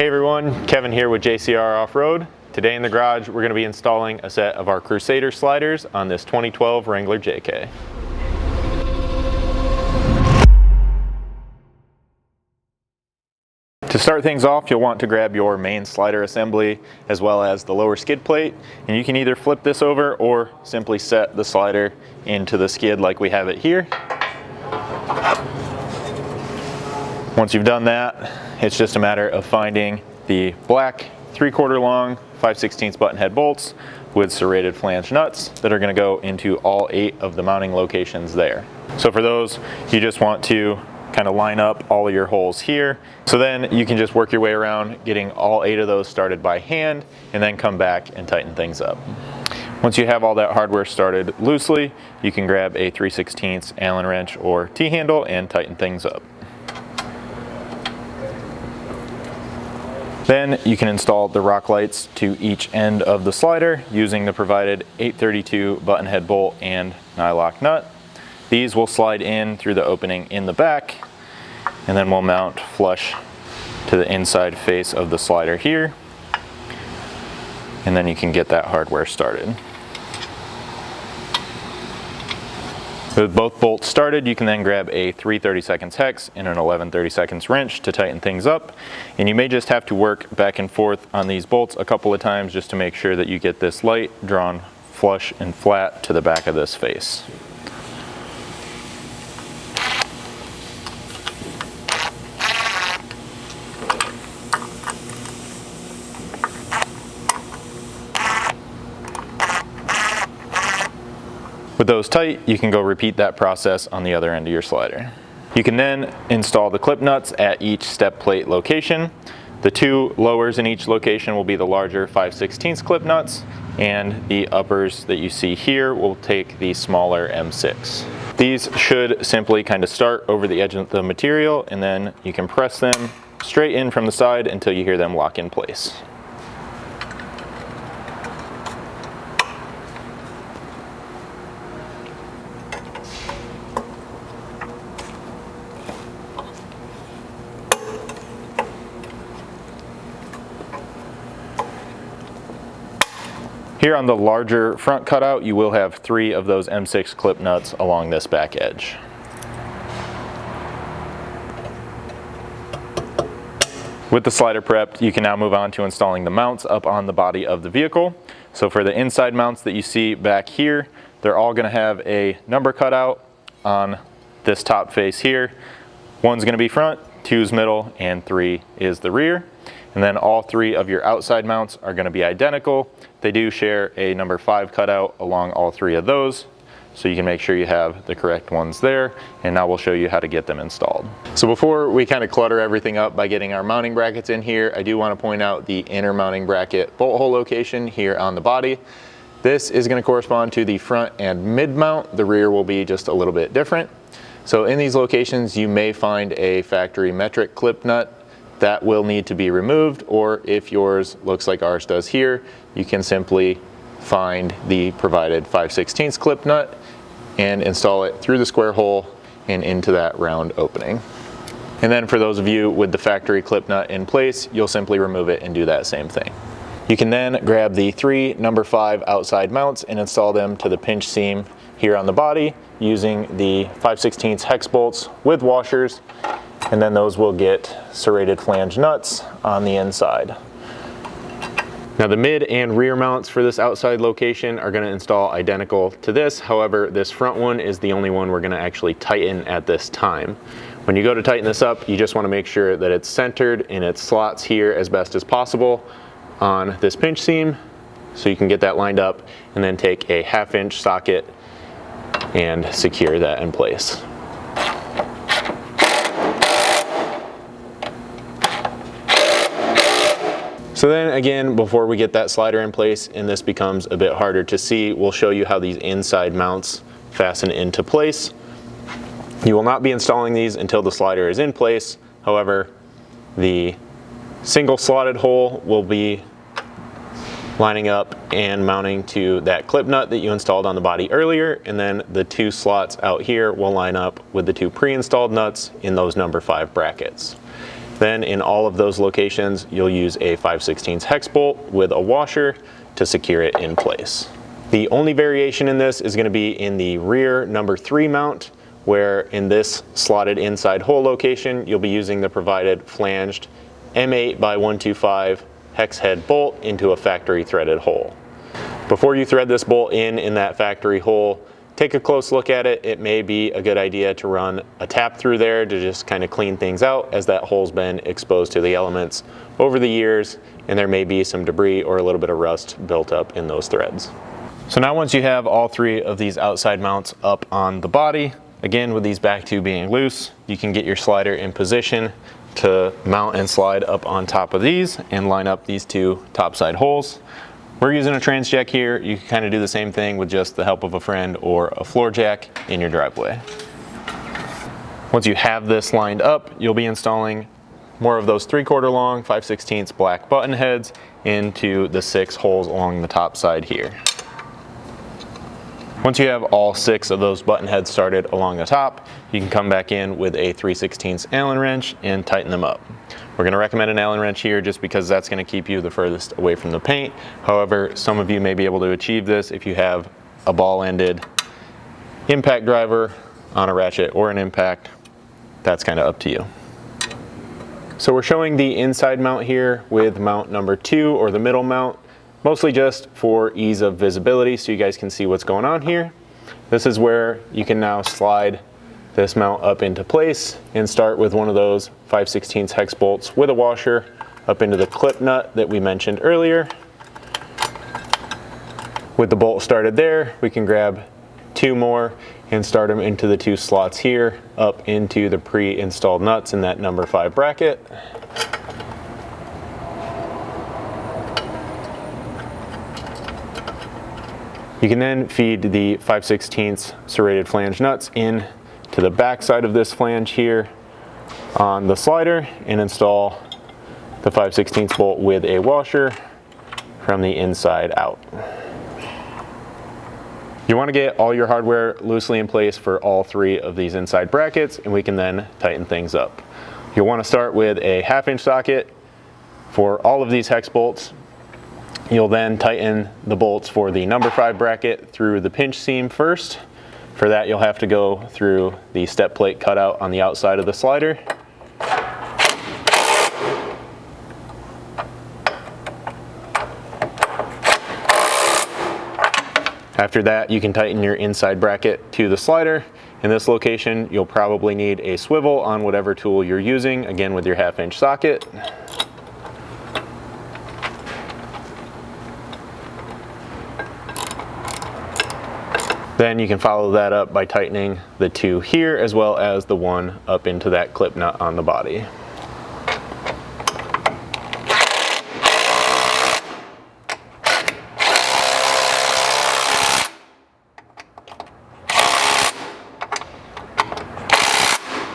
Hey everyone, Kevin here with JcrOffroad. Today in the garage we're going to be installing a set of our Crusader sliders on this 2012 Wrangler JK. To start things off, you'll want to grab your main slider assembly as well as the lower skid plate, and you can either flip this over or simply set the slider into the skid like we have it here. Once you've done that, it's just a matter of finding the black 3/4 long 5/16 button head bolts with serrated flange nuts that are going to go into all 8 of the mounting locations there. So for those, you just want to kind of line up all of your holes here. So then you can just work your way around getting all 8 of those started by hand and then come back and tighten things up. Once you have all that hardware started loosely, you can grab a 3/16 Allen wrench or T-handle and tighten things up. Then you can install the rock lights to each end of the slider using the provided 832 button head bolt and nylock nut. These will slide in through the opening in the back, and then we'll mount flush to the inside face of the slider here, and then you can get that hardware started. With both bolts started, you can then grab a 3/32 hex and an 11/32 wrench to tighten things up, and you may just have to work back and forth on these bolts a couple of times just to make sure that you get this light drawn flush and flat to the back of this face. With those tight, you can go repeat that process on the other end of your slider. You can then install the clip nuts at each step plate location. The 2 lowers in each location will be the larger 5/16 clip nuts, and the uppers that you see here will take the smaller M6. These should simply kind of start over the edge of the material, and then you can press them straight in from the side until you hear them lock in place. Here on the larger front cutout, you will have 3 of those M6 clip nuts along this back edge. With the slider prepped, you can now move on to installing the mounts up on the body of the vehicle. So for the inside mounts that you see back here, they're all going to have a number cutout on this top face here. 1's going to be front, 2's middle, and 3 is the rear. And then all 3 of your outside mounts are going to be identical. They do share a number 5 cutout along all 3 of those, so you can make sure you have the correct ones there, and now we'll show you how to get them installed. So before we kind of clutter everything up by getting our mounting brackets in here, I do want to point out the inner mounting bracket bolt hole location here on the body. This is going to correspond to the front and mid mount. The rear will be just a little bit different. So in these locations you may find a factory metric clip nut that will need to be removed, or if yours looks like ours does here, you can simply find the provided 5/16 clip nut and install it through the square hole and into that round opening. And then for those of you with the factory clip nut in place, you'll simply remove it and do that same thing. You can then grab the 3 number 5 outside mounts and install them to the pinch seam here on the body using the 5/16 hex bolts with washers, and then those will get serrated flange nuts on the inside. Now the mid and rear mounts for this outside location are going to install identical to this. However, this front one is the only one we're going to actually tighten at this time. When you go to tighten this up, you just want to make sure that it's centered in its slots here as best as possible on this pinch seam, so you can get that lined up, and then take a 1/2 inch socket and secure that in place. So then again, before we get that slider in place and this becomes a bit harder to see, we'll show you how these inside mounts fasten into place. You will not be installing these until the slider is in place. However, the single slotted hole will be lining up and mounting to that clip nut that you installed on the body earlier, and then the 2 slots out here will line up with the 2 pre-installed nuts in those number 5 brackets. Then in all of those locations, you'll use a 5/16 hex bolt with a washer to secure it in place. The only variation in this is going to be in the rear number 3 mount, where in this slotted inside hole location, you'll be using the provided flanged M8 by 125 hex head bolt into a factory threaded hole. Before you thread this bolt in that factory hole, take a close look at it. It may be a good idea to run a tap through there to just kind of clean things out, as that hole's been exposed to the elements over the years, and there may be some debris or a little bit of rust built up in those threads. So now once you have all 3 of these outside mounts up on the body, again with these back 2 being loose, you can get your slider in position to mount and slide up on top of these and line up these 2 topside holes. We're using a trans jack here. You can kind of do the same thing with just the help of a friend or a floor jack in your driveway. Once you have this lined up, you'll be installing more of those 3/4 long 5/16 black button heads into the 6 holes along the top side here. Once you have all 6 of those button heads started along the top, you can come back in with a 3/16 Allen wrench and tighten them up. We're going to recommend an Allen wrench here just because that's going to keep you the furthest away from the paint. However, some of you may be able to achieve this if you have a ball-ended impact driver on a ratchet or an impact. That's kind of up to you. So we're showing the inside mount here with mount number 2, or the middle mount, mostly just for ease of visibility so you guys can see what's going on here. This is where you can now slide this mount up into place and start with one of those 5/16 hex bolts with a washer up into the clip nut that we mentioned earlier. With the bolt started there, we can grab 2 more and start them into the 2 slots here up into the pre-installed nuts in that number 5 bracket. You can then feed the 5/16 serrated flange nuts in to the back side of this flange here on the slider and install the 5/16 bolt with a washer from the inside out. You want to get all your hardware loosely in place for all 3 of these inside brackets, and we can then tighten things up. You'll want to start with a 1/2" socket for all of these hex bolts. You'll then tighten the bolts for the number 5 bracket through the pinch seam first. For that, you'll have to go through the step plate cutout on the outside of the slider. After that, you can tighten your inside bracket to the slider. In this location, you'll probably need a swivel on whatever tool you're using, again with your 1/2" socket. Then you can follow that up by tightening the 2 here, as well as the 1 up into that clip nut on the body.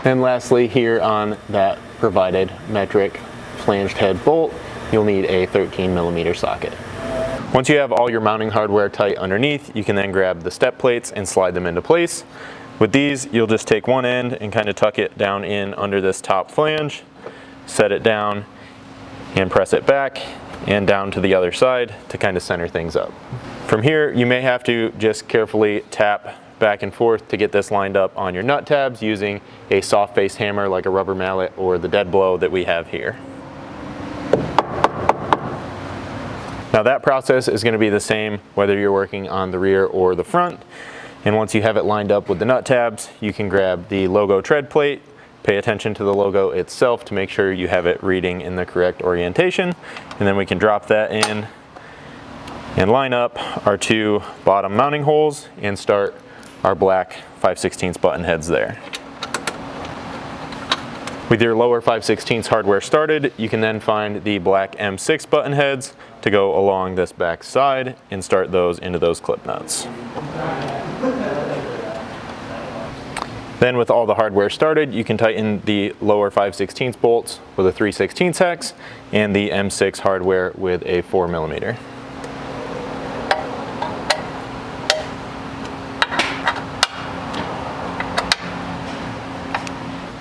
And lastly, here on that provided metric flanged head bolt, you'll need a 13mm socket. Once you have all your mounting hardware tight underneath, you can then grab the step plates and slide them into place. With these, you'll just take one end and kind of tuck it down in under this top flange, set it down, and press it back and down to the other side to kind of center things up. From here, you may have to just carefully tap back and forth to get this lined up on your nut tabs using a soft face hammer like a rubber mallet or the dead blow that we have here. Now that process is going to be the same whether you're working on the rear or the front. And once you have it lined up with the nut tabs, you can grab the logo tread plate, pay attention to the logo itself to make sure you have it reading in the correct orientation. And then we can drop that in and line up our 2 bottom mounting holes and start our black 5/16 button heads there. With your lower 5/16 hardware started, you can then find the black M6 button heads to go along this back side and start those into those clip nuts. Then with all the hardware started, you can tighten the lower 5/16 bolts with a 3/16 hex and the M6 hardware with a 4mm.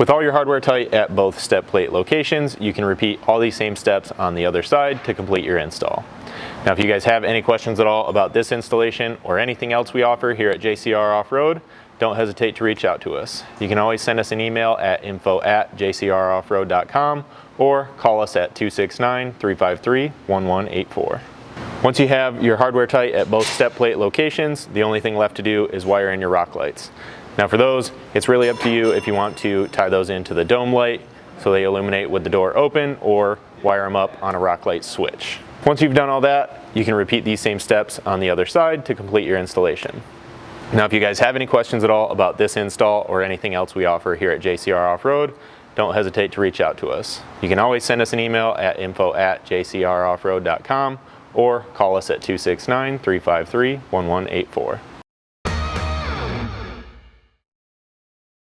With all your hardware tight at both step plate locations, you can repeat all these same steps on the other side to complete your install. Now, if you guys have any questions at all about this installation or anything else we offer here at JcrOffroad, don't hesitate to reach out to us. You can always send us an email at info@JcrOffroad.com or call us at 269-353-1184. Once you have your hardware tight at both step plate locations, the only thing left to do is wire in your rock lights. Now for those, it's really up to you if you want to tie those into the dome light so they illuminate with the door open, or wire them up on a rock light switch. Once you've done all that, you can repeat these same steps on the other side to complete your installation. Now if you guys have any questions at all about this install or anything else we offer here at JcrOffroad, don't hesitate to reach out to us. You can always send us an email at info@JcrOffroad.com or call us at 269-353-1184.